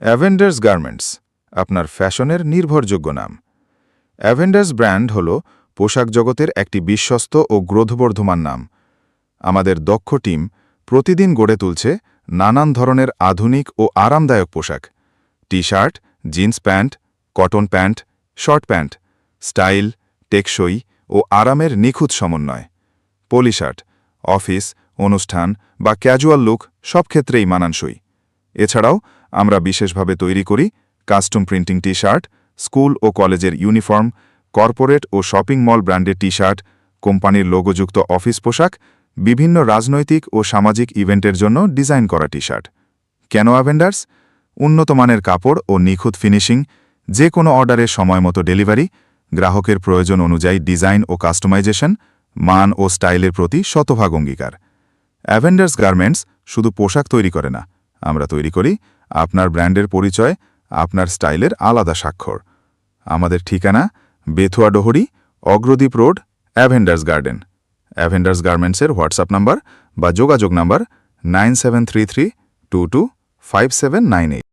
অ্যাভেন্ডার্স garments আপনার ফ্যাশনের নির্ভরযোগ্য নাম। অ্যাভেন্ডার্স ব্র্যান্ড হল পোশাক জগতের একটি বিশ্বস্ত ও গ্রোথবর্ধমান নাম। আমাদের দক্ষ টিম প্রতিদিন গড়ে তুলছে নানান ধরনের আধুনিক ও আরামদায়ক পোশাক, t-shirt, jeans pant, cotton pant, short pant, style, টেকসই ও আরামের নিখুঁত সমন্বয়। পলি শার্ট অফিস, অনুষ্ঠান বা ক্যাজুয়াল লুক সব ক্ষেত্রেই মানানসই। এছাড়াও আমরা বিশেষভাবে তৈরি করি কাস্টম প্রিন্টিং টি-শার্ট, স্কুল ও কলেজের ইউনিফর্ম, কর্পোরেট ও শপিং মল ব্র্যান্ডের টি-শার্ট, কোম্পানির লোগোযুক্ত অফিস পোশাক, বিভিন্ন রাজনৈতিক ও সামাজিক ইভেন্টের জন্য ডিজাইন করা টি-শার্ট। কেন অ্যাভেন্ডার্স? উন্নত মানের কাপড় ও নিখুঁত ফিনিশিং, যে কোনো অর্ডারের সময়মতো ডেলিভারি, গ্রাহকের প্রয়োজন অনুযায়ী ডিজাইন ও কাস্টমাইজেশন, মান ও স্টাইলের প্রতি শতভাগ অঙ্গীকার। অ্যাভেন্ডার্স গার্মেন্টস শুধু পোশাক তৈরি করে না, আমরা তৈরি করি আপনার ব্র্যান্ডের পরিচয়, আপনার স্টাইলের আলাদা স্বাক্ষর। আমাদের ঠিকানা বেথুয়া ডোহরি, অগ্রদ্বীপ রোড, অ্যাভেন্ডার্স গার্ডেন। অ্যাভেন্ডার্স গার্মেন্টসের হোয়াটসঅ্যাপ নাম্বার বা যোগাযোগ নাম্বার 9733225798।